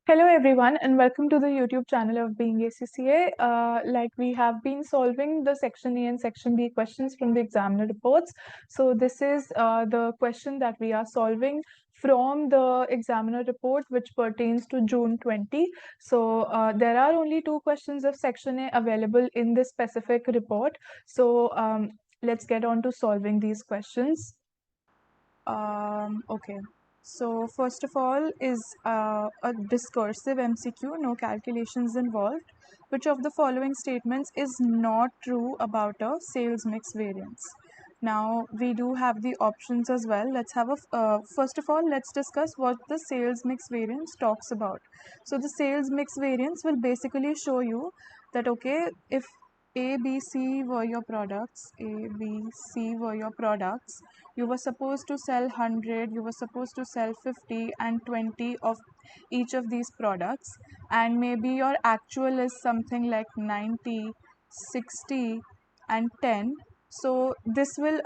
Hello everyone and welcome to the YouTube channel of Being ACCA. Like we have been solving the Section A and Section B questions from the examiner reports. So this is the question that we are solving from the examiner report which pertains to June 20. So there are only two questions of Section A available in this specific report. So let's get on to solving these questions. Okay. So first of all is a discursive MCQ, no calculations involved. Which of the following statements is not true about a sales mix variance? Now we do have the options as well. Let's have first of all, let's discuss what the sales mix variance talks about. So the sales mix variance will basically show you that, okay, if A, B, C were your products, you were supposed to sell 100, you were supposed to sell 50 and 20 of each of these products, and maybe your actual is something like 90, 60 and 10. So this will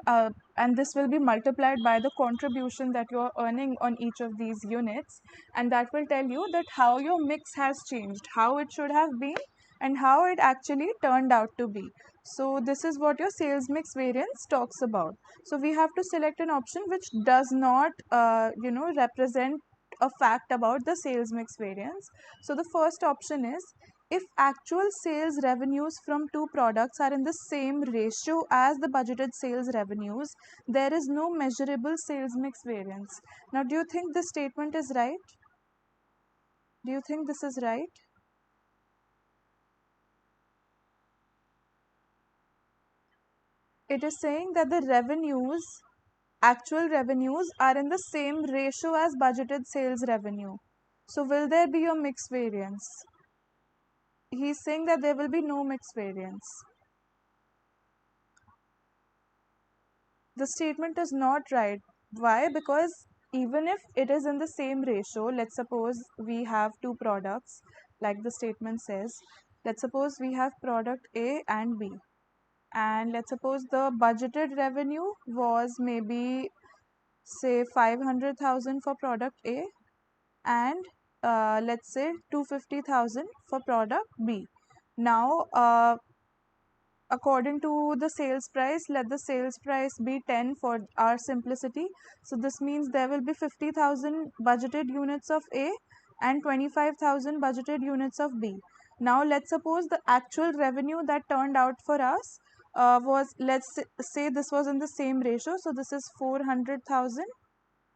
be multiplied by the contribution that you are earning on each of these units, and that will tell you that how your mix has changed, how it should have been and how it actually turned out to be. So this is what your sales mix variance talks about. So we have to select an option which does not represent a fact about the sales mix variance. So the first option is, if actual sales revenues from two products are in the same ratio as the budgeted sales revenues, there is no measurable sales mix variance. Now, do you think this statement is right? Do you think this is right? It is saying that the actual revenues are in the same ratio as budgeted sales revenue. So will there be a mix variance? He's saying that there will be no mix variance. The statement is not right. Why? Because even if it is in the same ratio, let's suppose we have two products, like the statement says. Let's suppose we have product A and B. And let's suppose the budgeted revenue was maybe, say, 500,000 for product A, and let's say 250,000 for product B. Now, according to the sales price, let the sales price be 10 for our simplicity. So this means there will be 50,000 budgeted units of A and 25,000 budgeted units of B. Now let's suppose the actual revenue that turned out for us was, let's say this was in the same ratio. So this is 400,000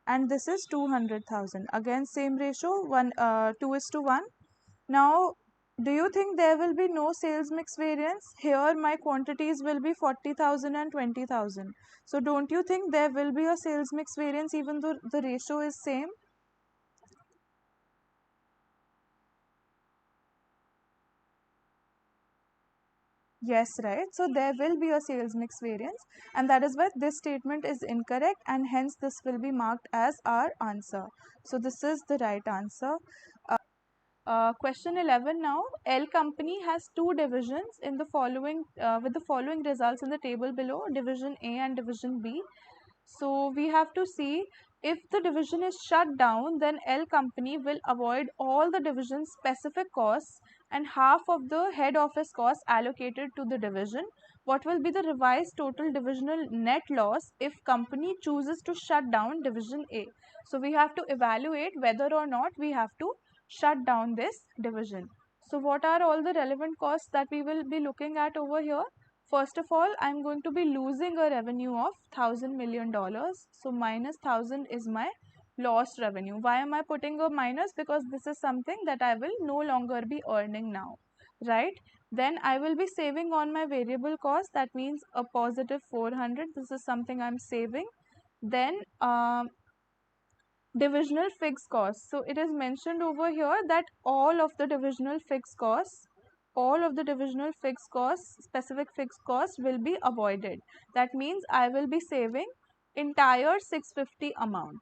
and this is 200,000. Again, same ratio, 2:1. Now, do you think there will be no sales mix variance? Here my quantities will be 40,000 and 20,000. So don't you think there will be a sales mix variance even though the ratio is same? Yes, right. So there will be a sales mix variance, and that is why this statement is incorrect, and hence this will be marked as our answer. So this is the right answer. Question 11 now. L company has two divisions in the following with the following results in the table below, division A and division B. So we have to see, if the division is shut down, then L company will avoid all the division specific costs and half of the head office costs allocated to the division. What will be the revised total divisional net loss if company chooses to shut down division A? So we have to evaluate whether or not we have to shut down this division. So what are all the relevant costs that we will be looking at over here? First of all, I'm going to be losing a revenue of $1,000,000,000. So minus 1,000 is my lost revenue. Why am I putting a minus? Because this is something that I will no longer be earning now, right? Then I will be saving on my variable cost. That means a positive 400. This is something I'm saving. Then divisional fixed costs. So it is mentioned over here that all of the divisional fixed costs, specific fixed costs will be avoided. That means I will be saving entire 650 amount.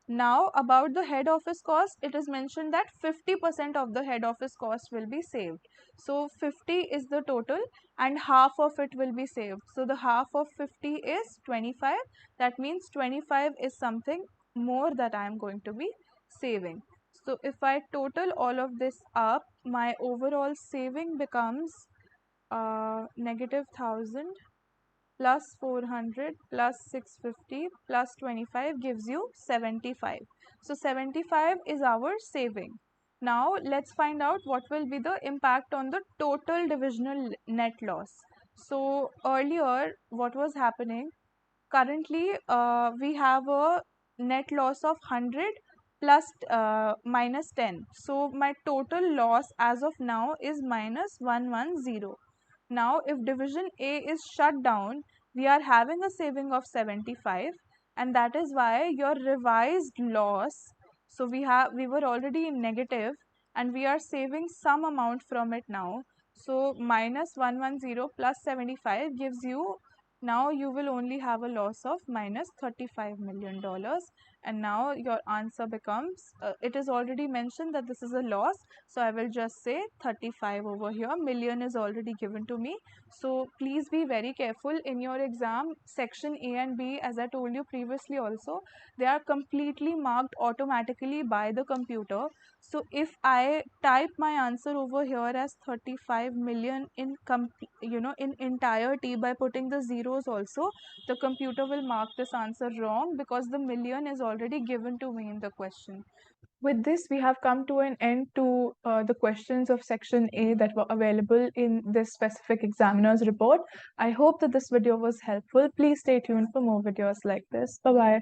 Now about the head office cost, it is mentioned that 50% of the head office cost will be saved. So 50 is the total and half of it will be saved. So the half of 50 is 25. That means 25 is something more that I am going to be saving. So if I total all of this up, my overall saving becomes negative 1000 plus 400 plus 650 plus 25 gives you 75. So 75 is our saving. Now let's find out what will be the impact on the total divisional net loss. So earlier what was happening, currently we have a net loss of 100 plus minus 10. So my total loss as of now is minus 110. Now, if division A is shut down, we are having a saving of 75, and that is why your revised loss, so we were already in negative and we are saving some amount from it now. So minus 110 plus 75 gives you, now you will only have a loss of minus $35 million. And now your answer becomes, it is already mentioned that this is a loss, so I will just say 35 over here. Million is already given to me. So please be very careful in your exam. Section A and B, as I told you previously also, they are completely marked automatically by the computer. So if I type my answer over here as 35 million in in entirety by putting the zeros also, the computer will mark this answer wrong because the million is already given to me in the question. With this, we have come to an end to the questions of section A that were available in this specific examiner's report. I hope that this video was helpful. Please stay tuned for more videos like this. Bye-bye.